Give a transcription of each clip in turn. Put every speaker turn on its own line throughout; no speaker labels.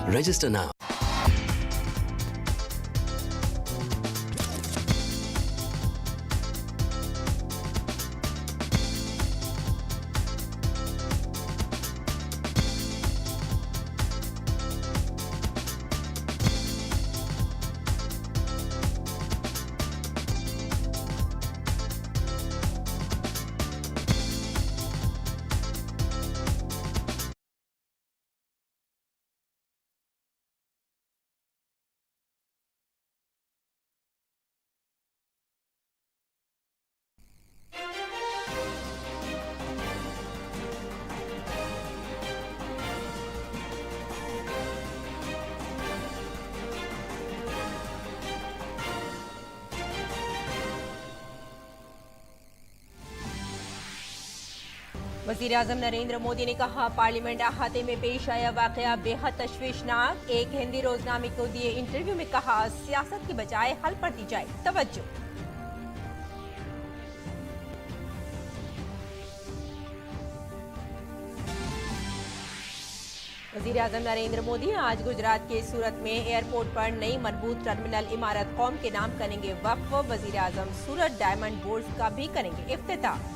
Register now.
वज़ीर-ए-आज़म नरेंद्र मोदी ने कहा, पार्लियामेंट अहाते में पेश आया वाकया बेहद तशवीशनाक। एक हिंदी रोजनामे को दिए इंटरव्यू में कहा, सियासत की बजाय हल पर दी जाए तवज्जो। वज़ीर-ए-आज़म नरेंद्र मोदी आज गुजरात के सूरत में एयरपोर्ट पर नई मजबूत टर्मिनल इमारत कौम के नाम करेंगे वक्फ। वज़ीर-ए-आज़म सूरत डायमंड बोर्ड का भी करेंगे इफ्तिताह।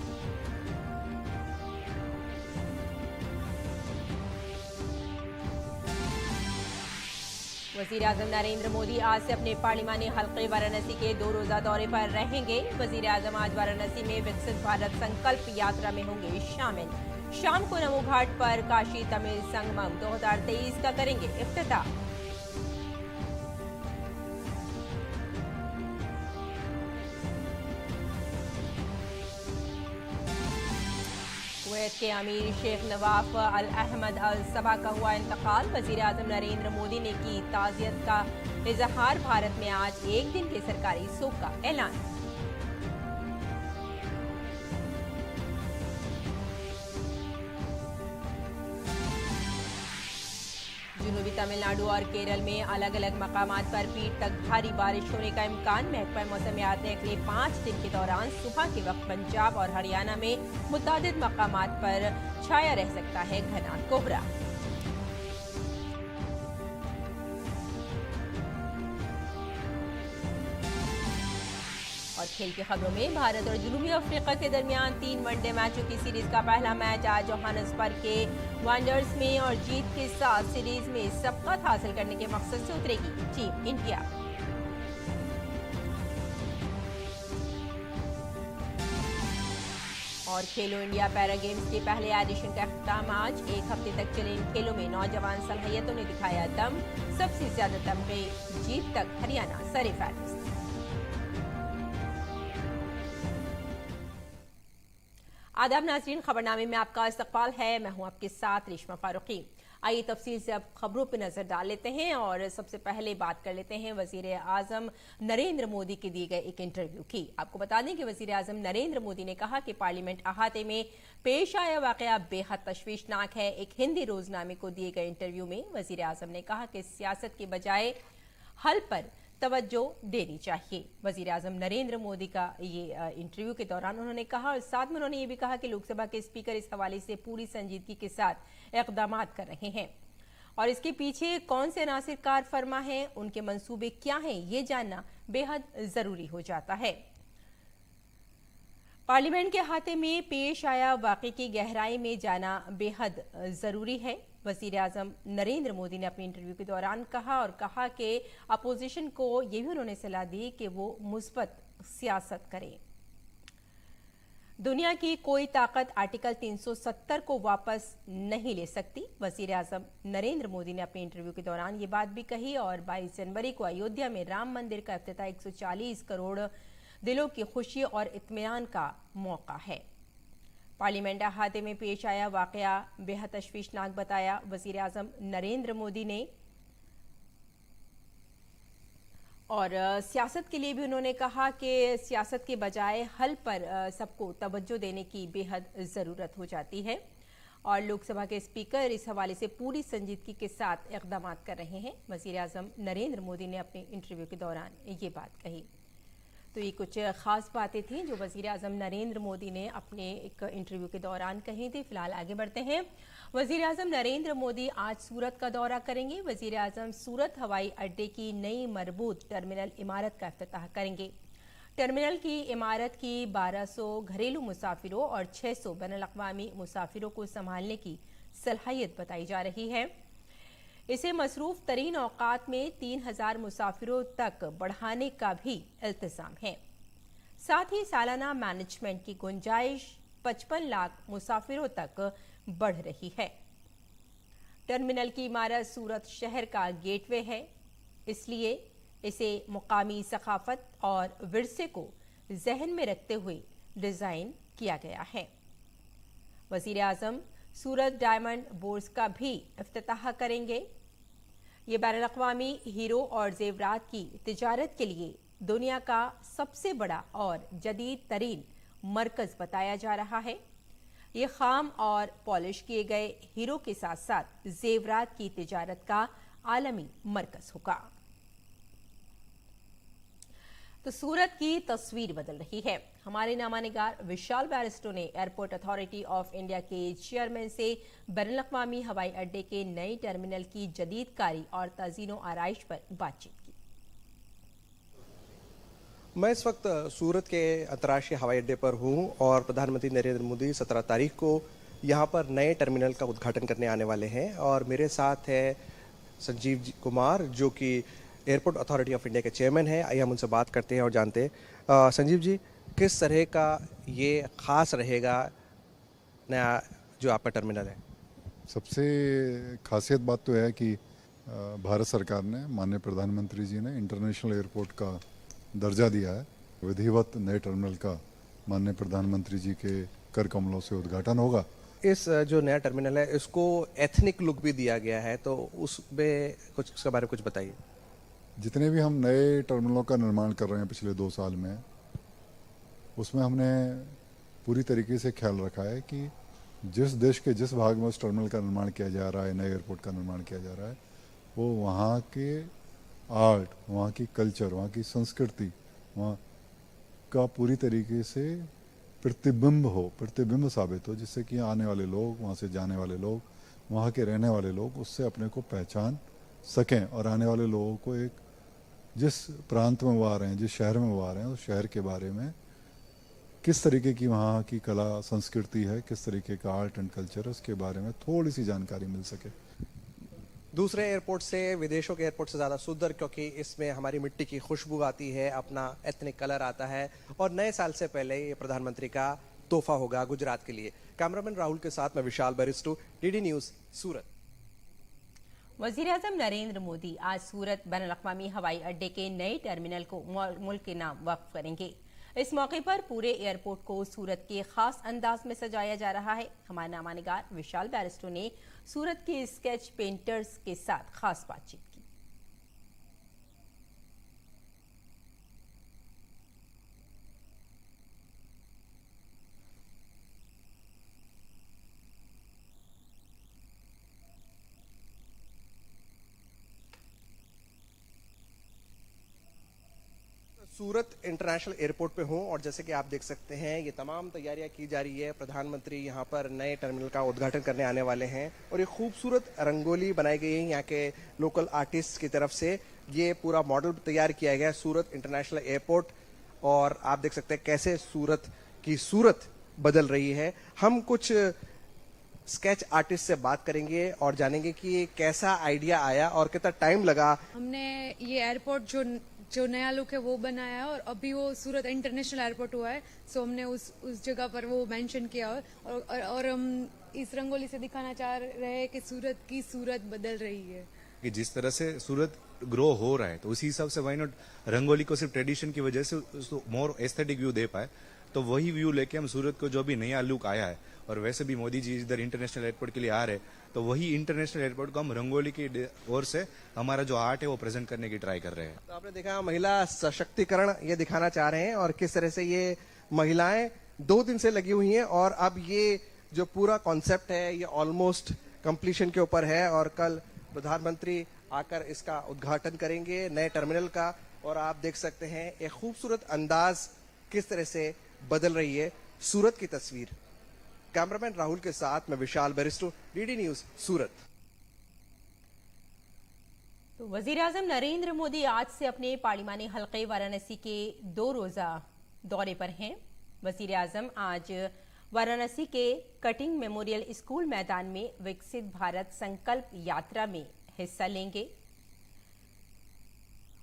वज़ीर-ए-आज़म नरेंद्र मोदी आज से अपने पार्लिमानी हल्के वाराणसी के 2 रोजा दौरे पर रहेंगे। वज़ीर-ए-आज़म आज वाराणसी में विकसित भारत संकल्प यात्रा में होंगे शामिल। शाम को नमो घाट पर काशी तमिल संगमम 2023 का करेंगे इफ्तिताह। कुवैत के अमीर शेख नवाफ अल अहमद अल सबा का हुआ इंतकाल। वज़ीर-ए-आज़म नरेंद्र मोदी ने की ताज़ियत का इजहार। भारत में आज एक दिन के सरकारी शोक का ऐलान। जनूबी तमिलनाडु और केरल में अलग अलग मकामात पर पीर तक भारी बारिश होने का इम्कान। महकमा मौसमियात ने अगले 5 दिन के दौरान सुबह के वक्त पंजाब और हरियाणा में मुतादिद मकामात पर छाया रह सकता है घना कोहरा। और खेल की खबरों में भारत और जनूबी अफ्रीका के दरमियान 3 वनडे मैचों की सीरीज का पहला मैच आज जोहान्सबर्ग के वांडरर्स में और जीत के साथ सीरीज में सबकत हासिल करने के मकसद से उतरेगी टीम इंडिया। और खेलो इंडिया पैरा गेम्स के पहले एडिशन का अख्ताम आज। 1 हफ्ते तक चले इन खेलों में नौजवान सलाहियतों ने दिखाया दम। सबसे ज्यादा तमगे जीत तक हरियाणा सरे-फहरिस्त। आदाब नाज़रीन, खबरनामे में आपका इस्तकबाल है। मैं हूं आपके साथ रेशमा फारूकी। आइए तफसील से अब खबरों पर नजर डाल लेते हैं और सबसे पहले बात कर लेते हैं वज़ीर-ए-आज़म नरेंद्र मोदी के दिए गए एक इंटरव्यू की। आपको बता दें कि वज़ीर-ए-आज़म नरेंद्र मोदी ने कहा कि पार्लियामेंट अहाते में पेश आया वाकया बेहद तशवीशनाक है। एक हिंदी रोजनामे को दिए गए इंटरव्यू में वज़ीर-ए-आज़म ने कहा कि सियासत के बजाय हल पर तवज्जो देनी चाहिए। वज़ीर-ए-आज़म नरेंद्र मोदी का ये इंटरव्यू के दौरान उन्होंने कहा और साथ में उन्होंने ये भी कहा कि लोकसभा के स्पीकर इस हवाले से पूरी संजीदगी के साथ इक़दामात कर रहे हैं और इसके पीछे कौन से अनासिर कार फरमा हैं, उनके मंसूबे क्या हैं, ये जानना बेहद जरूरी हो जाता है। पार्लियामेंट के अहाते में पेश आया वाक़े की गहराई में जाना बेहद जरूरी है। वज़ीर-ए-आज़म नरेंद्र मोदी ने अपने इंटरव्यू के दौरान कहा कि अपोजिशन को ये भी उन्होंने सलाह दी कि वो मुस्बत सियासत करें। दुनिया की कोई ताकत आर्टिकल 370 को वापस नहीं ले सकती। वज़ीर-ए-आज़म नरेंद्र मोदी ने अपने इंटरव्यू के दौरान ये बात भी कही और 22 जनवरी को अयोध्या में राम मंदिर का इफ्तिताह 140 करोड़ दिलों की खुशी और इत्मीनान का मौका है। पार्लियामेंट अहाते में पेश आया वाकया बेहद तशवीशनाक बताया वज़ीर-ए-आज़म नरेंद्र मोदी ने और सियासत के लिए भी उन्होंने कहा कि सियासत के बजाय हल पर सबको तवज्जो देने की बेहद ज़रूरत हो जाती है और लोकसभा के स्पीकर इस हवाले से पूरी संजीदगी के साथ इक़दामात कर रहे हैं। वज़ीर-ए-आज़म नरेंद्र मोदी ने अपने इंटरव्यू के दौरान ये बात कही। तो ये कुछ खास बातें थी जो वज़ीर आज़म नरेंद्र मोदी ने अपने एक इंटरव्यू के दौरान कही थी। फिलहाल आगे बढ़ते हैं। वज़ीर आज़म नरेंद्र मोदी आज सूरत का दौरा करेंगे। वज़ीर आज़म सूरत हवाई अड्डे की नई मरबूत टर्मिनल इमारत का इफ्तिताह करेंगे। टर्मिनल की इमारत की 1200 घरेलू मुसाफिरों और 600 बैनुल-अक़वामी मुसाफिरों को संभालने की सलाहियत बताई जा रही है। इसे मसरूफ तरीन औकात में 3000 मुसाफिरों तक बढ़ाने का भी इल्तिज़ाम है। साथ ही सालाना मैनेजमेंट की गुंजाइश 55 लाख मुसाफिरों तक बढ़ रही है। टर्मिनल की इमारत सूरत शहर का गेटवे है, इसलिए इसे मुकामी सकाफत और विरसे को जहन में रखते हुए डिज़ाइन किया गया है। वज़ीर आज़म सूरत डायमंड बोर्स का भी इफ्तिताह करेंगे। ये बैनुल-अक़वामी हीरो और जेवरात की तिजारत के लिए दुनिया का सबसे बड़ा और जदीद तरीन मरकज़ बताया जा रहा है। ये खाम और पॉलिश किए गए हीरो के साथ साथ जेवरात की तिजारत का आलमी मरकज़ होगा। तो सूरत की तस्वीर बदल रही है। हमारे नामानिगार विशाल बैरिस्टो ने एयरपोर्ट अथॉरिटी ऑफ इंडिया के चेयरमैन से बैनुल-अक़वामी हवाई अड्डे के नए टर्मिनल की जदीदकारी और तज़ीनो आराइश पर बातचीत की।
मैं इस वक्त सूरत के अंतर्राष्ट्रीय हवाई अड्डे पर हूं और प्रधानमंत्री नरेंद्र मोदी 17 तारीख को यहां पर नए टर्मिनल का उद्घाटन करने आने वाले हैं और मेरे साथ है संजीव कुमार जो कि एयरपोर्ट अथॉरिटी ऑफ इंडिया के चेयरमैन हैं। आइए हम उनसे बात करते हैं और जानते हैं। संजीव जी, किस तरह का ये खास रहेगा नया जो आपका टर्मिनल है?
सबसे खासियत बात तो है कि भारत सरकार ने, माननीय प्रधानमंत्री जी ने इंटरनेशनल एयरपोर्ट का दर्जा दिया है। विधिवत नए टर्मिनल का माननीय प्रधानमंत्री जी के कर कमलों से उद्घाटन होगा।
इस जो नया टर्मिनल है इसको एथनिक लुक भी दिया गया है, तो उसमें कुछ उसके बारे में कुछ बताइए।
जितने भी हम नए टर्मिनलों का निर्माण कर रहे हैं पिछले 2 साल में, उसमें हमने पूरी तरीके से ख्याल रखा है कि जिस देश के जिस भाग में उस टर्मिनल का निर्माण किया जा रहा है, नए एयरपोर्ट का निर्माण किया जा रहा है, वो वहाँ के आर्ट, वहाँ की कल्चर, वहाँ की संस्कृति, वहाँ का पूरी तरीके से प्रतिबिंब साबित हो, जिससे कि आने वाले लोग, वहाँ से जाने वाले लोग, वहाँ के रहने वाले लोग उससे अपने को पहचान सकें और आने वाले लोगों को एक जिस प्रांत में वो आ रहे हैं, जिस शहर में वो आ रहे हैं, उस शहर के बारे में किस तरीके की वहाँ की कला संस्कृति है, किस तरीके का आर्ट एंड कल्चर है, उसके बारे में थोड़ी सी जानकारी मिल सके।
दूसरे एयरपोर्ट से, विदेशों के एयरपोर्ट से ज़्यादा सुंदर, क्योंकि इसमें हमारी मिट्टी की खुशबू आती है, अपना एथनिक कलर आता है और नए साल से पहले ये प्रधानमंत्री का तोहफा होगा गुजरात के लिए। कैमरामैन राहुल के साथ मैं विशाल बैरिस्टो, डीडी न्यूज़, सूरत।
वज़ीर आज़म नरेंद्र मोदी आज सूरत बैनुल-अक़वामी हवाई अड्डे के नए टर्मिनल को मुल्क के नाम वक्फ करेंगे। इस मौके पर पूरे एयरपोर्ट को सूरत के खास अंदाज में सजाया जा रहा है। हमारे नामानिगार विशाल बैरिस्टो ने सूरत के स्केच पेंटर्स के साथ खास बातचीत की।
सूरत इंटरनेशनल एयरपोर्ट पे हूं और जैसे कि आप देख सकते हैं ये तमाम तैयारियां की जा रही है। प्रधानमंत्री यहां पर नए टर्मिनल का उद्घाटन करने आने वाले हैं और ये खूबसूरत रंगोली बनाई गई है यहाँ के लोकल आर्टिस्ट की तरफ से। ये पूरा मॉडल तैयार किया गया है सूरत इंटरनेशनल एयरपोर्ट और आप देख सकते हैं कैसे सूरत की सूरत बदल रही है। हम कुछ स्केच आर्टिस्ट से बात करेंगे और जानेंगे कि कैसा आइडिया आया और कितना टाइम लगा।
हमने ये एयरपोर्ट जो नया लुक है वो बनाया है और अभी वो सूरत इंटरनेशनल एयरपोर्ट हुआ है, सो हमने उस जगह पर वो मेंशन किया और हम इस रंगोली से दिखाना चाह रहे हैं कि सूरत की सूरत बदल रही है।
कि जिस तरह से सूरत ग्रो हो रहा है तो उसी हिसाब से व्हाई नॉट रंगोली को सिर्फ ट्रेडिशन की वजह से उसको मोर एस्थेटिक व्यू दे पाए, तो वही व्यू लेके हम सूरत को जो भी नया लुक आया है और वैसे भी मोदी जी इधर इंटरनेशनल एयरपोर्ट के लिए आ रहे हैं, तो वही इंटरनेशनल एयरपोर्ट को हम रंगोली की ओर से हमारा जो आर्ट है वो प्रेजेंट करने की ट्राई कर रहे हैं।
तो आपने देखा महिला सशक्तिकरण ये दिखाना चाह रहे हैं और किस तरह से ये महिलाएं 2 दिन से लगी हुई हैं और अब ये जो पूरा कॉन्सेप्ट है ये ऑलमोस्ट कंप्लीशन के ऊपर है और कल प्रधानमंत्री आकर इसका उद्घाटन करेंगे नए टर्मिनल का। और आप देख सकते हैं एक खूबसूरत अंदाज किस तरह से बदल रही है सूरत की तस्वीर। कैमरामैन राहुल के साथ मैं विशाल बेरिस्टो, डीडी न्यूज, सूरत।
तो वजीर आजम नरेंद्र मोदी आज से अपने पार्लिमानी हलके वाराणसी के 2 रोजा दौरे पर हैं। वजीर आजम आज वाराणसी के कटिंग मेमोरियल स्कूल मैदान में विकसित भारत संकल्प यात्रा में हिस्सा लेंगे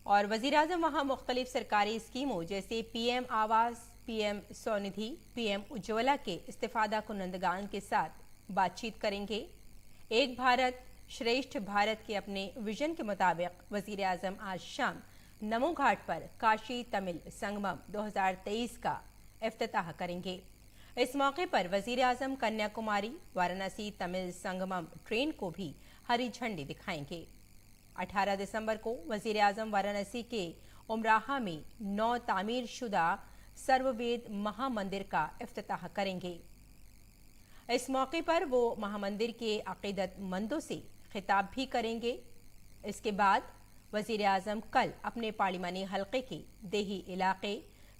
और वजीर आजम वहां मुख्तलिफ सरकारी स्कीमों जैसे पीएम आवास, पीएम स्वनिधि, पीएम उज्ज्वला के इस्तेफादा कुनंदगान के साथ बातचीत करेंगे। एक भारत श्रेष्ठ भारत के अपने विजन के मुताबिक वजीर आजम आज शाम नमो घाट पर काशी तमिल संगमम 2023 का इफ्तिताह करेंगे। इस मौके पर वजीर आजम कन्याकुमारी वाराणसी तमिल संगमम ट्रेन को भी हरी झंडी दिखाएंगे। 18 दिसंबर को वजीर आजम वाराणसी के उमराहा में नौ तामीर शुदा सर्ववेद महामंदिर का इफ्तिताह करेंगे। इस मौके पर वो महामंदिर के अकीदतमंदों से खिताब भी करेंगे। इसके बाद वजीर आजम कल अपने पार्लिमानी हलके के देही इलाके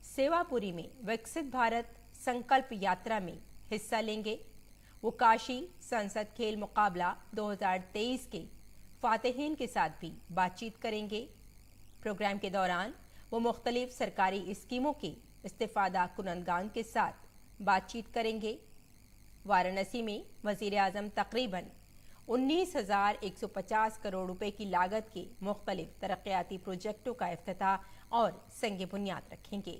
सेवापुरी में विकसित भारत संकल्प यात्रा में हिस्सा लेंगे। वो काशी संसद खेल मुकाबला 2023 के फातेहीन के साथ भी बातचीत करेंगे। प्रोग्राम के दौरान वो मुख्तलिफ सरकारी स्कीमों के इस्तेफादा कुनंदगान के साथ बातचीत करेंगे। वाराणसी में वजीर आजम तकरीबन 19,150 करोड़ रुपए की लागत के मुख्तलिफ तरक्याती प्रोजेक्टों का इफ्तिताह और संग बुनियाद रखेंगे।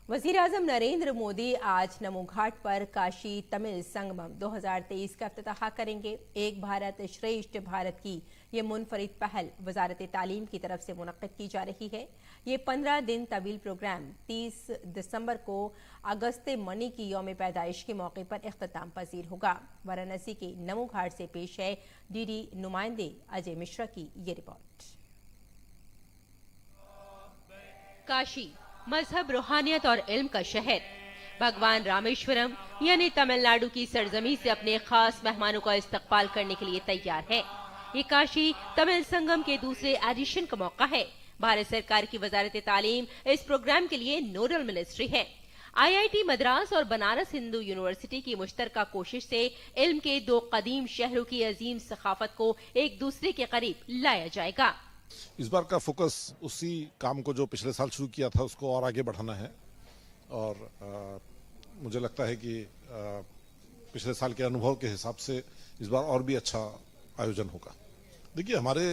वजीर आजम नरेंद्र मोदी आज नमो घाट पर काशी तमिल संगमम 2023 का इफ्तिताह करेंगे। एक भारत श्रेष्ठ भारत की ये मुनफरिद पहल वजारत तालीम की तरफ से मुनक्किद की जा रही है। ये 15 दिन तवील प्रोग्राम 30 दिसंबर को अगस्त्य मणि की यौम पैदाइश के मौके पर इख्तिताम पजीर होगा। वाराणसी के नमो घाट से पेश है डीडी नुमाइंदे अजय मिश्रा की ये रिपोर्ट। काशी मजहब, रूहानियत और इल्म का शहर भगवान रामेश्वरम यानी तमिलनाडु की सरजमी से अपने खास मेहमानों का इस्तकबाल करने के लिए तैयार है। ये काशी तमिल संगम के दूसरे एडिशन का मौका है। भारत सरकार की वजारत तालीम इस प्रोग्राम के लिए नोडल मिनिस्ट्री है। IIT मद्रास और बनारस हिंदू यूनिवर्सिटी की मुश्तरका कोशिश से इल्म के 2 कदीम शहरों की अजीम सखाफत को एक दूसरे के करीब लाया जाएगा।
इस बार का फोकस उसी काम को जो पिछले साल शुरू किया था उसको और आगे बढ़ाना है और मुझे लगता है कि पिछले साल के अनुभव के हिसाब से इस बार और भी अच्छा आयोजन होगा। देखिए, हमारे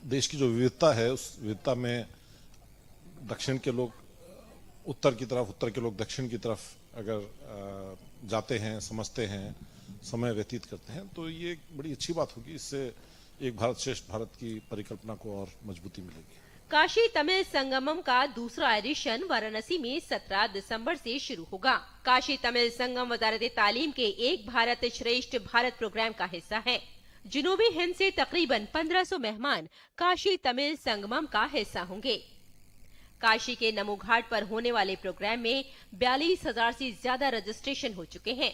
देश की जो विविधता है उस विविधता में दक्षिण के लोग उत्तर की तरफ, उत्तर के लोग दक्षिण की तरफ अगर जाते हैं, समझते हैं, समय व्यतीत करते हैं तो ये बड़ी अच्छी बात होगी। इससे एक भारत श्रेष्ठ भारत की परिकल्पना को और मजबूती मिलेगी।
काशी तमिल संगमम का दूसरा एडिशन वाराणसी में 17 दिसंबर से शुरू होगा। काशी तमिल संगम वजारत तालीम के एक भारत श्रेष्ठ भारत प्रोग्राम का हिस्सा है। जनूबी हिंद से तकरीबन 1500 मेहमान काशी तमिल संगमम का हिस्सा होंगे। काशी के नमो घाट पर होने वाले प्रोग्राम में 42,000 से ज्यादा रजिस्ट्रेशन हो चुके हैं।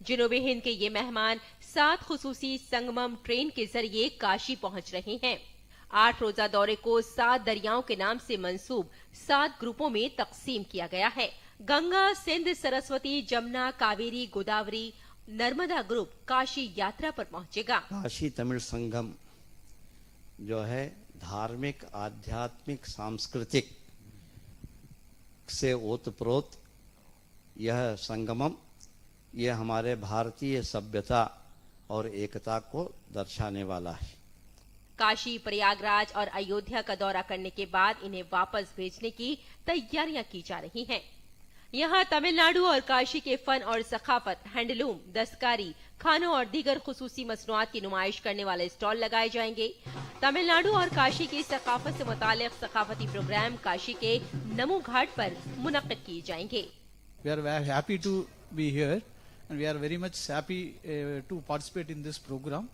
जनूबी हिंद के ये मेहमान 7 खुसूसी संगमम ट्रेन के जरिए काशी पहुंच रहे हैं। 8 रोजा दौरे को 7 दरियाओं के नाम से मंसूब 7 ग्रुपों में तकसीम किया गया है। गंगा, सिंध, सरस्वती, जमुना, कावेरी, गोदावरी, नर्मदा ग्रुप काशी यात्रा पर पहुंचेगा।
काशी तमिल संगम जो है धार्मिक, आध्यात्मिक, सांस्कृतिक से ओतप्रोत यह संगमम, यह हमारे भारतीय सभ्यता और एकता को दर्शाने वाला है।
काशी, प्रयागराज और अयोध्या का दौरा करने के बाद इन्हें वापस भेजने की तैयारियां की जा रही हैं। यहाँ तमिलनाडु और काशी के फन और सखाफत, हैंडलूम, दस्तकारी, खानों और दीगर खुसूसी मसनूआत की नुमाइश करने वाले स्टॉल लगाए जाएंगे। तमिलनाडु और काशी की सखाफत से मुतालिक सखाफती प्रोग्राम काशी के नमो घाट पर मुनक्किद किए जाएंगे।
We are very happy to be here and we are very much happy to participate in this program.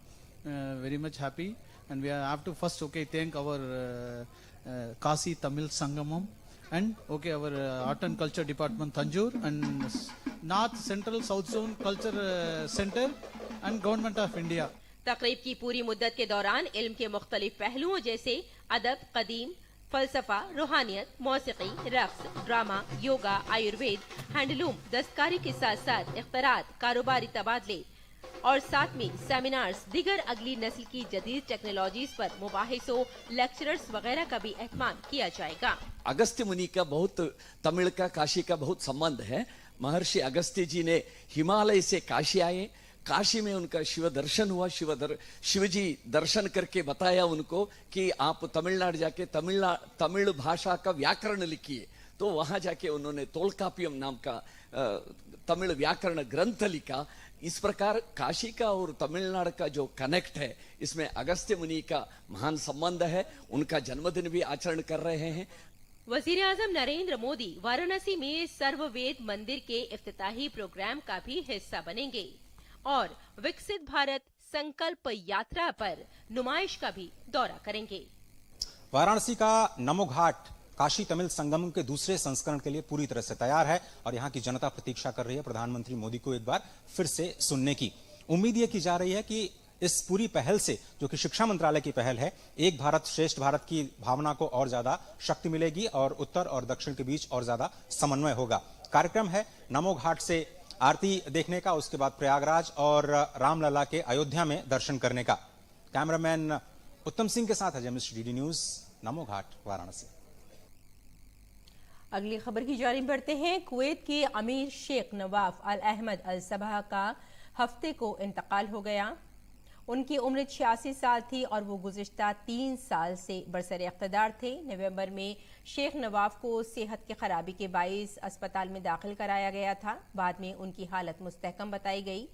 Very much happy, and we have to first thank our Kashi Tamil Sangamam and our Art and Culture Department Tanjore and North Central South Zone Culture Center and Government of India.
तकरीब की पूरी मुद्दत के दौरान इल्म के मुख्तलिफ पहलुओं जैसे अदब, कदीम, फलसफा, रूहानियत, मौसीकी, रक्स, ड्रामा, योगा, आयुर्वेद, हैंडलूम, दस्तकारी के साथ साथ इख्तरात, कारोबारी तबादले और साथ में सेमिनार्स, दिगर अगली नस्ल की जदीद टेक्नोलॉजीज पर मुबाहिसों, लेक्चरर्स वगैरह का भी एहतमाम किया जाएगा।
अगस्त्य मुनि का बहुत, तमिल का काशी का बहुत संबंध है। महर्षि अगस्त्य जी ने हिमालय से काशी आए, काशी में उनका शिव दर्शन हुआ। शिव जी दर्शन करके बताया उनको कि आप तमिलनाडु जाके तमिल भाषा का व्याकरण लिखिए। तो वहां जाके उन्होंने तोलकापियम नाम का तमिल व्याकरण ग्रंथ लिखा। इस प्रकार काशी का और तमिलनाडु का जो कनेक्ट है, इसमें अगस्त्य मुनि का महान संबंध है। उनका जन्मदिन भी आचरण कर रहे हैं।
वजीर आजम नरेंद्र मोदी वाराणसी में सर्ववेद मंदिर के इफ्तिताही प्रोग्राम का भी हिस्सा बनेंगे और विकसित भारत संकल्प यात्रा पर नुमाइश का भी दौरा करेंगे।
वाराणसी का नमो घाट काशी तमिल संगम के दूसरे संस्करण के लिए पूरी तरह से तैयार है और यहाँ की जनता प्रतीक्षा कर रही है प्रधानमंत्री मोदी को एक बार फिर से सुनने की। उम्मीद ये की जा रही है कि इस पूरी पहल से, जो कि शिक्षा मंत्रालय की पहल है, एक भारत श्रेष्ठ भारत की भावना को और ज्यादा शक्ति मिलेगी और उत्तर और दक्षिण के बीच और ज्यादा समन्वय होगा। कार्यक्रम है नमो घाट से आरती देखने का, उसके बाद प्रयागराज और रामलला के अयोध्या में दर्शन करने का। कैमरामैन उत्तम सिंह के साथ अजय मिश्र, डीडी न्यूज, नमो घाट, वाराणसी।
अगली खबर की जानिब बढ़ते हैं। कुवैत के अमीर शेख नवाफ अल अहमद अल सबह का हफ्ते को इंतकाल हो गया। उनकी उम्र 86 साल थी और वो गुज़िश्ता 3 साल से बरसरे इक़्तिदार थे। नवंबर में शेख नवाफ को सेहत की खराबी के बाइस अस्पताल में दाखिल कराया गया था। बाद में उनकी हालत मुस्तहकम बताई गई।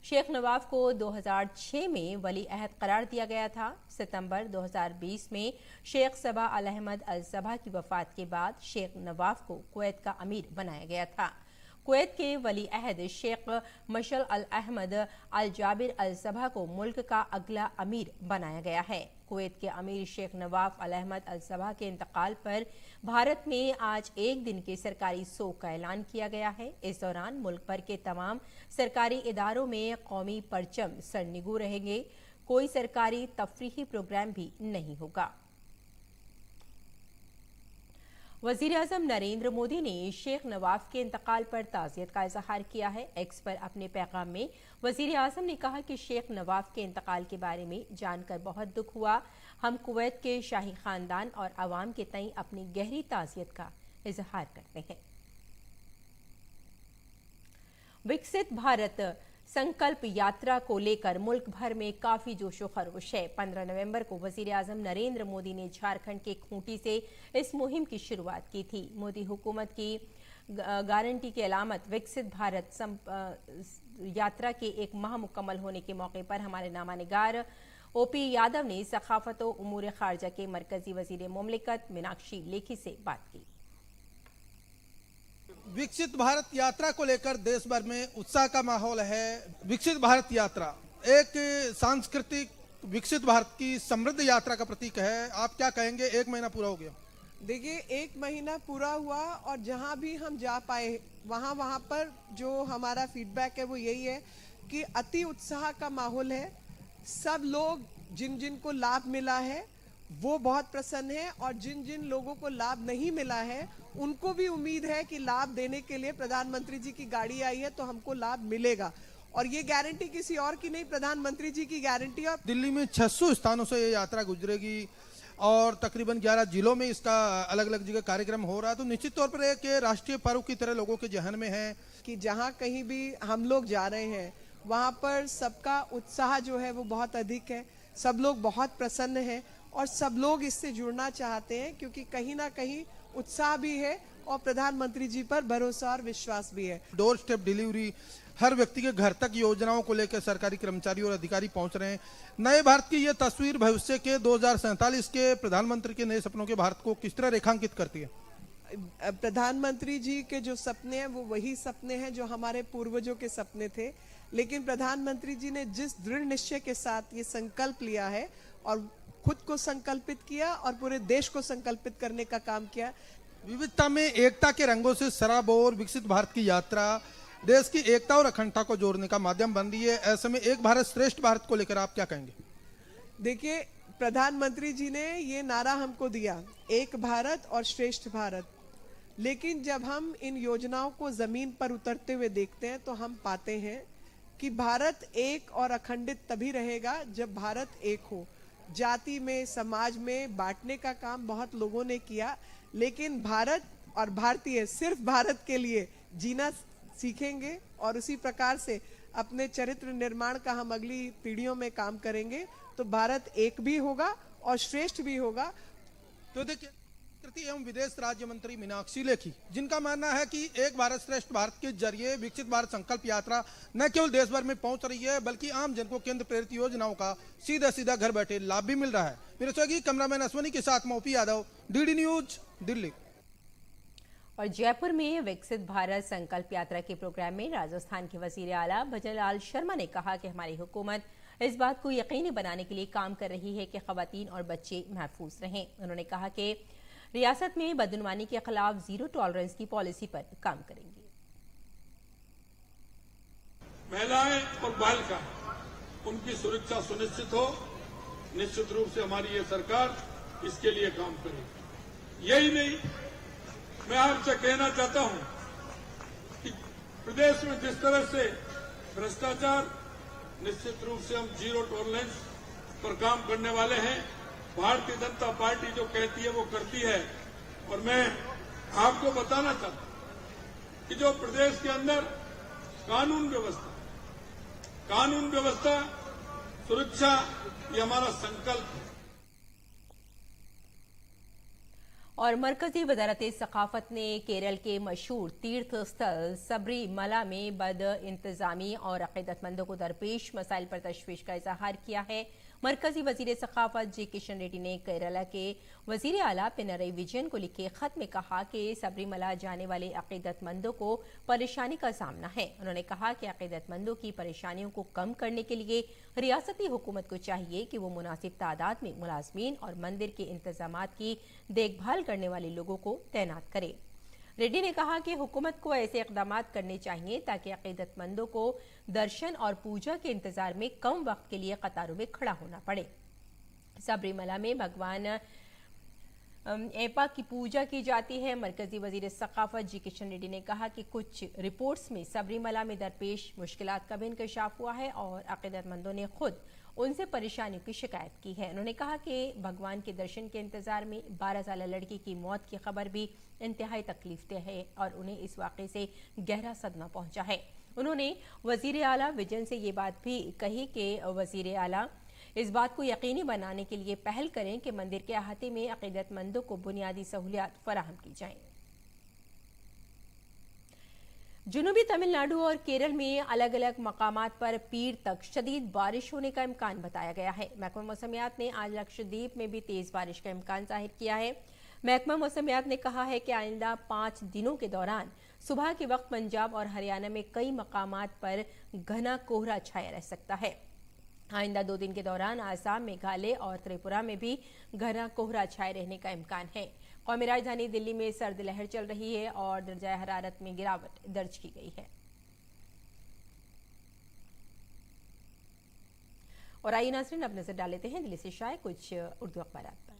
शेख नवाफ को 2006 में वली अहद करार दिया गया था। सितंबर 2020 में शेख सबा अल अहमद अल सबा की वफात के बाद शेख नवाफ को कुवैत का अमीर बनाया गया था। कुवैत के वली अहद शेख मशल अल अहमद अल जाबिर अल सबा को मुल्क का अगला अमीर बनाया गया है। कुवैत के अमीर शेख नवाफ अल अहमद अल सबा के इंतकाल पर भारत में आज एक दिन के सरकारी शोक का ऐलान किया गया है। इस दौरान मुल्क भर के तमाम सरकारी इदारों में कौमी परचम सरनिगू रहेंगे। कोई सरकारी तफरीही प्रोग्राम भी नहीं होगा। वजीर आजम नरेंद्र मोदी ने शेख नवाफ के इंतकाल पर ताज़ियत का इजहार किया है। एक्स पर अपने पैगाम में वजीर आजम ने कहा कि शेख नवाफ के इंतकाल के बारे में जानकर बहुत दुख हुआ। हम कुवैत के शाही खानदान और आवाम के तई अपनी गहरी ताज़ियत का इजहार करते हैं। विकसित भारत संकल्प यात्रा को लेकर मुल्क भर में काफी जोशो खरोश है। 15 नवंबर को वजीर आजम नरेंद्र मोदी ने झारखंड के खूंटी से इस मुहिम की शुरुआत की थी। मोदी हुकूमत की गारंटी की अलामत विकसित भारत यात्रा के एक माह मुकम्मल होने के मौके पर हमारे नामानिगार ओपी यादव ने सखाफत व उमूर खारजा के मरकजी वजीर मुमलिकत मीनाक्षी लेखी से बात की।
विकसित भारत यात्रा को लेकर देश भर में उत्साह का माहौल है। विकसित भारत यात्रा एक सांस्कृतिक विकसित भारत की समृद्ध यात्रा का प्रतीक है। आप क्या कहेंगे? 1 महीना पूरा हो गया।
देखिए, 1 महीना पूरा हुआ और जहां भी हम जा पाए वहां पर जो हमारा फीडबैक है वो यही है कि अति उत्साह का माहौल है। सब लोग जिन को लाभ मिला है वो बहुत प्रसन्न है और जिन लोगों को लाभ नहीं मिला है उनको भी उम्मीद है कि लाभ देने के लिए प्रधानमंत्री जी की गाड़ी आई है तो हमको लाभ मिलेगा। और ये गारंटी किसी और की नहीं, प्रधानमंत्री जी की गारंटी। और
दिल्ली में 600 स्थानों से ये यात्रा गुजरेगी और तकरीबन 11 जिलों में इसका अलग अलग जगह कार्यक्रम हो रहा है। तो निश्चित तौर पर एक राष्ट्रीय पर्व की तरह लोगों के जहन में है
कि जहां कहीं भी हम लोग जा रहे हैं वहां पर सबका उत्साह जो है वो बहुत अधिक है। सब लोग बहुत प्रसन्न हैं और सब लोग इससे जुड़ना चाहते हैं क्योंकि कहीं ना कहीं उत्साह भी है और प्रधानमंत्री जी पर भरोसा और विश्वास भी है।
डोर स्टेप डिलीवरी, हर व्यक्ति के घर तक योजनाओं को लेकर सरकारी कर्मचारी और अधिकारी पहुंच रहे हैं। नए भारत की यह तस्वीर भविष्य के 2047 के प्रधानमंत्री के नए सपनों के भारत को किस तरह रेखांकित करती है?
प्रधानमंत्री जी के जो सपने हैं वो वही सपने हैं जो हमारे पूर्वजों के सपने थे, लेकिन प्रधानमंत्री जी ने जिस दृढ़ निश्चय के साथ ये संकल्प लिया है और खुद को संकल्पित किया और पूरे देश को संकल्पित करने का काम किया। विविधता में एकता के रंगों से सराबोर विकसित भारत की यात्रा
देश की एकता और अखंडता को जोड़ने का माध्यम बन रही है। ऐसे में एक भारत श्रेष्ठ भारत को लेकर आप क्या कहेंगे?
देखिए, प्रधानमंत्री जी ने ये नारा हमको दिया, एक भारत और श्रेष्ठ भारत, लेकिन जब हम इन योजनाओं को जमीन पर उतरते हुए देखते हैं तो हम पाते हैं कि भारत एक और अखंडित तभी रहेगा जब भारत एक हो। जाति में, समाज में बांटने का काम बहुत लोगों ने किया, लेकिन भारत और भारतीय सिर्फ भारत के लिए जीना सीखेंगे और उसी प्रकार से अपने चरित्र निर्माण का हम अगली पीढ़ियों में काम करेंगे तो भारत एक भी होगा और श्रेष्ठ भी होगा।
तो देखिए, संस्कृति एवं विदेश राज्य मंत्री मीनाक्षी लेखी, जिनका मानना है कि एक भारत श्रेष्ठ भारत के जरिए विकसित भारत संकल्प यात्रा न केवल देश भर में पहुंच रही है बल्कि आम जन को केंद्र प्रेरित योजनाओं का सीधा सीधा घर बैठे लाभ भी मिल रहा है। मेरे सहयोगी कैमरामैन अश्वनी के साथ मोपी यादव, डीडी न्यूज, दिल्ली।
और जयपुर में विकसित भारत संकल्प यात्रा के प्रोग्राम में राजस्थान के वजीर आला भजनलाल शर्मा ने कहा कि हमारी हुकूमत इस बात को यकीनी बनाने के लिए काम कर रही है कि खवातीन और बच्चे महफूज रहें। उन्होंने कहा कि रियासत में बदनुमानी के खिलाफ जीरो टॉलरेंस की पॉलिसी पर काम करेंगे।
महिलाएं और बालिका, उनकी सुरक्षा सुनिश्चित हो, निश्चित रूप से हमारी ये सरकार इसके लिए काम करेगी। यही नहीं, मैं आपसे कहना चाहता हूं कि प्रदेश में जिस तरह से भ्रष्टाचार, निश्चित रूप से हम जीरो टॉलरेंस पर काम करने वाले हैं। भारतीय जनता पार्टी जो कहती है वो करती है। और मैं आपको बताना चाहता हूं कि जो प्रदेश के अंदर कानून व्यवस्था, सुरक्षा, ये हमारा संकल्प है।
और मरकजी वजारत सकाफत ने केरल के मशहूर तीर्थ स्थल सबरीमला में बद इंतजामी और अकीदतमंदों को दरपेश मसाइल पर तशवीश का इजहार किया है। मरकजी वजीर सकाफत जी किशन रेड्डी ने केरला के वजीर आला पिनरई विजयन को लिखे खत में कहा कि सबरीमला जाने वाले अकीदतमंदों को परेशानी का सामना है। उन्होंने कहा कि अकीदतमंदों की परेशानियों को कम करने के लिए रियासती हुकूमत को चाहिए कि वो मुनासिब तादाद में मुलाजमीन और मंदिर के इंतजामात की देखभाल करने वाले लोगों को तैनात करे। रेड्डी ने कहा कि हुकूमत को ऐसे इक़दाम करने चाहिए ताकि अकीदतमंदों को दर्शन और पूजा के इंतजार में कम वक्त के लिए कतारों में खड़ा होना पड़े। सबरीमला में भगवान एपा की पूजा की जाती है। मरकजी वजीर सकाफत जी किशन रेड्डी ने कहा कि कुछ रिपोर्ट्स में सबरीमला में दरपेश मुश्किलात का भी इंकशाफ हुआ है और अकीदतमंदों ने खुद उनसे परेशानियों की शिकायत की है। उन्होंने कहा कि भगवान के दर्शन के इंतजार में 12 साल लड़की की मौत की खबर भी इंतहाई तकलीफदेह है और उन्हें इस वाक़े से गहरा सदमा पहुंचा है। उन्होंने वजीर आला विजन से ये बात भी कही कि वजीर आला इस बात को यकीनी बनाने के लिए पहल करें कि मंदिर के अहाते में अकीदतमंदों को बुनियादी सहूलियात फराहम की जाएं। जुनूबी तमिलनाडु और केरल में अलग अलग मकामात पर पीर तक शदीद बारिश होने का इम्कान बताया गया है। महकमा मौसमियात ने आज लक्षद्वीप में भी तेज बारिश का इम्कान जाहिर किया है। महकमा मौसमियात ने कहा है कि आइंदा 5 दिनों के दौरान सुबह के वक्त पंजाब और हरियाणा में कई मकामात पर घना कोहरा छाया रह सकता है। आइंदा 2 दिन के दौरान आसाम, मेघालय और त्रिपुरा में भी घना कोहरा छाए रहने का इम्कान है। कौमी राजधानी दिल्ली में सर्द लहर चल रही है और दर्जा हरारत में गिरावट दर्ज की गई है। और आइए नाज़रीन, अब नजर डाल लेते हैं दिल्ली से शाये कुछ उर्दू अखबारात पर।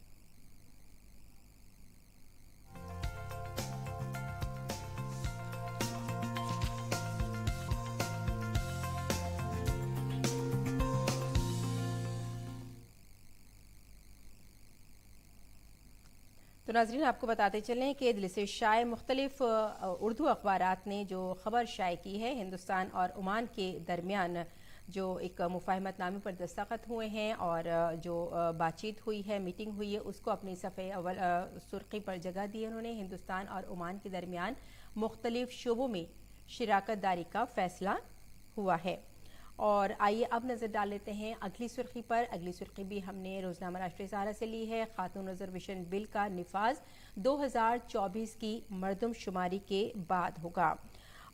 तो नाज़रीन, आपको बताते चलें कि दिल्ली से शाये मुख्तलिफ उर्दू अखबारात ने जो खबर शाये की है, हिंदुस्तान और ओमान के दरमियान जो एक मुफाहमतनामे पर दस्तखत हुए हैं और जो बातचीत हुई है, मीटिंग हुई है, उसको अपनी सफ़े अव्वल सुर्खी पर जगह दी है। उन्होंने हिंदुस्तान और ओमान के दरमियान मुख्तलिफ शोबों में शिराकत दारी का फैसला हुआ है। और आइए अब नज़र डाल लेते हैं अगली सुर्खी पर। अगली सुर्खी भी हमने रोजनामा राष्ट्रीय सहारा से ली है। खातून रिजर्वेशन बिल का निफाज 2024 की मर्दमशुमारी के बाद होगा।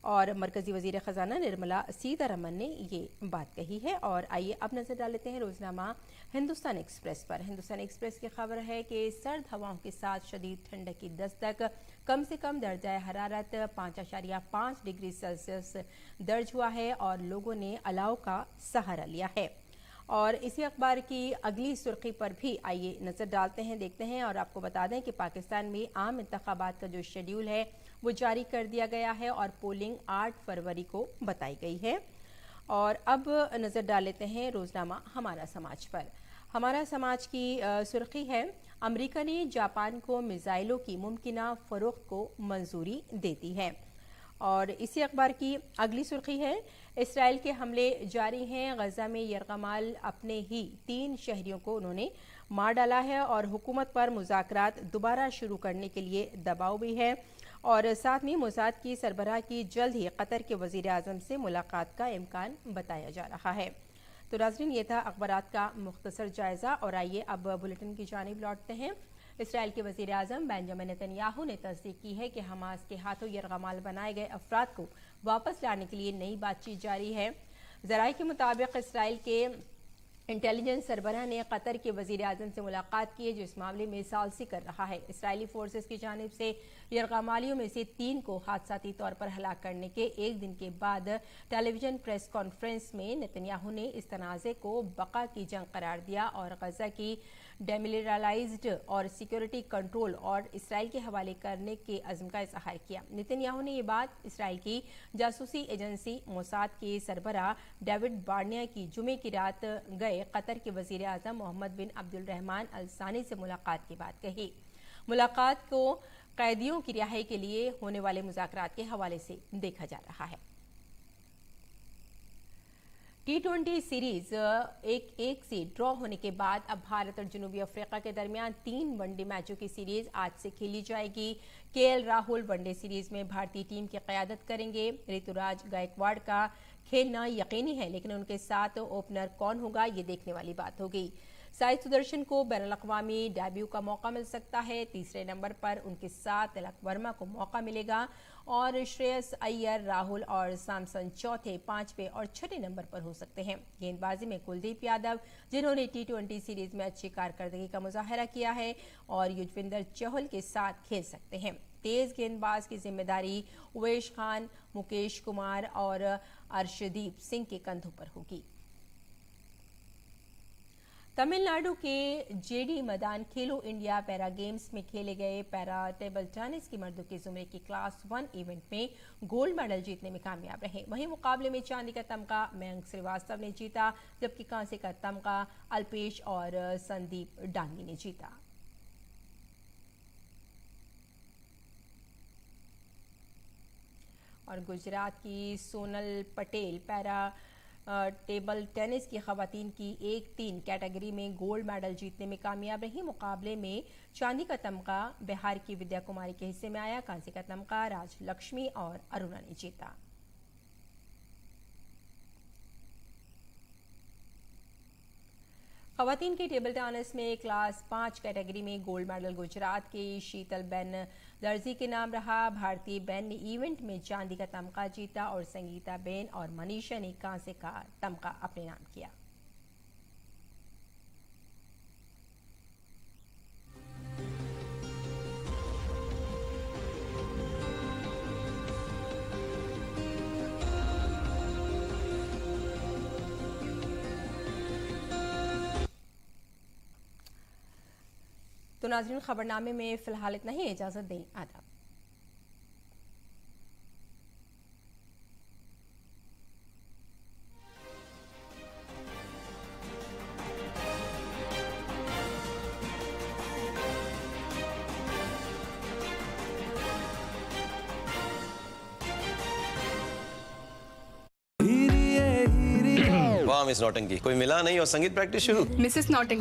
और मरकजी वजीर खजाना निर्मला सीतारमन ने ये बात कही है। और आइए अब नजर डाल लेते हैं रोजनामा हिंदुस्तान एक्सप्रेस पर। हिंदुस्तान एक्सप्रेस की खबर है कि सर्द हवाओं के साथ शदीद ठंडक की दस्तक, कम से कम दर्जा हरारत 5.5 डिग्री सेल्सियस दर्ज हुआ है और लोगों ने अलाव का सहारा लिया है। और इसी अखबार की अगली सुर्खी पर भी आइए नजर डालते हैं, देखते हैं। और आपको बता दें कि पाकिस्तान में आम इंतखाबात का जो शेड्यूल है वो जारी कर दिया गया है और पोलिंग 8 फरवरी को बताई गई है। और अब नजर डाल लेते हैं रोजनामा हमारा समाज पर। हमारा समाज की सुर्खी है, अमेरिका ने जापान को मिसाइलों की मुमकिना फरोख्त को मंजूरी दे दी है। और इसी अखबार की अगली सुर्खी है, इसराइल के हमले जारी हैं, गजा में यरगमाल अपने ही 3 शहरियों को उन्होंने मार डाला है और हुकूमत पर मुज़ाकरात दोबारा शुरू करने के लिए दबाव भी है। और साथ में मोसाद की सरबराह की जल्द ही कतर के वजीर आज़म से मुलाकात का इम्कान बताया जा रहा है। तो नाज़रीन, ये था अखबारात का मुख्तसर जायजा। और आइए अब बुलेटिन की जानिब लौटते हैं। इसराइल के वजीर आज़म बेंजामिन नेतन्याहू ने तस्दीक की है कि हमास के हाथों यरगमाल बनाए गए अफराद को वापस लाने के लिए नई बातचीत जारी है। ज़राए के मुताबिक इसराइल के इंटेलिजेंस सरबराह ने कतर के वजीर आज़म से मुलाकात की है, जो इस मामले में सालसी कर रहा है। इसराइली फोर्सेस की जानिब से यरगमालियों में से 3 को हादसाती तौर पर हलाक करने के 1 दिन के बाद टेलीविजन प्रेस कॉन्फ्रेंस में नेतन्याहू ने इस तनाज़े को बका की जंग करार दिया और गजा की डेमिलिटराइज्ड और सिक्योरिटी कंट्रोल और इसराइल के हवाले करने के अज़्म का इज़हार किया। नेतन्याहू ने ये बात इसराइल की जासूसी एजेंसी मोसाद के सरबराह डेविड बार्निया की जुमे की रात गए कतर के वजीर आज़म मोहम्मद बिन अब्दुल रहमान अल सानी से मुलाकात के बाद कही। मुलाकात को कैदियों की रिहाई के लिए होने वाले मुज़ाकरात के हवाले से देखा जा रहा है। T20 सीरीज 1-1 से ड्रॉ होने के बाद अब भारत और जनूबी अफ्रीका के दरमियान 3 वनडे मैचों की सीरीज आज से खेली जाएगी। KL राहुल वनडे सीरीज में भारतीय टीम की क़यादत करेंगे। ऋतुराज गायकवाड़ का खेलना यकीनी है, लेकिन उनके साथ ओपनर कौन होगा ये देखने वाली बात होगी। साई सुदर्शन को बैनुल-अक़वामी डेब्यू का मौका मिल सकता है। तीसरे नंबर पर उनके साथ तिलक वर्मा को मौका मिलेगा और श्रेयस अय्यर, राहुल और सैमसन चौथे, 5वें और 6ठे नंबर पर हो सकते हैं। गेंदबाजी में कुलदीप यादव, जिन्होंने T20 सीरीज में अच्छी कारकर्दगी का मुजाहरा किया है, और युजवेंद्र चहल के साथ खेल सकते हैं। तेज गेंदबाज की जिम्मेदारी उवैश खान, मुकेश कुमार और अर्शदीप सिंह के कंधों पर होगी। तमिलनाडु के जेडी मैदान खेलो इंडिया पैरा गेम्स में खेले गए पैरा टेबल टेनिस की मर्दों के जुमरे की क्लास 1 इवेंट में गोल्ड मेडल जीतने में कामयाब रहे। वहीं मुकाबले में चांदी का तमगा मयंक श्रीवास्तव ने जीता, जबकि कांसे का तमगा अल्पेश और संदीप डांगी ने जीता। और गुजरात की Sonal Patel para table tennis की खवातीन की 1-3 कैटेगरी में गोल्ड मेडल जीतने में कामयाब रही। मुकाबले में चांदी का तमगा बिहार की विद्या कुमारी के हिस्से में आया, कांसे का तमगा राजलक्ष्मी और अरुणा ने जीता। खवातीन के टेबल टेनिस में क्लास 5 कैटेगरी में गोल्ड मेडल गुजरात की शीतल बेन दर्जी के नाम रहा। भारतीय बेन ने इवेंट में चांदी का तमगा जीता और संगीता बेन और मनीषा ने कांसे का तमगा अपने नाम किया। तो नाज़रीन, खबरनामे में फिलहाल इतना ही। इजाजत दें, आदाब।
वाह मिस नौटंकी, कोई मिला नहीं और संगीत प्रैक्टिस शुरू।
मिसेस नौटंकी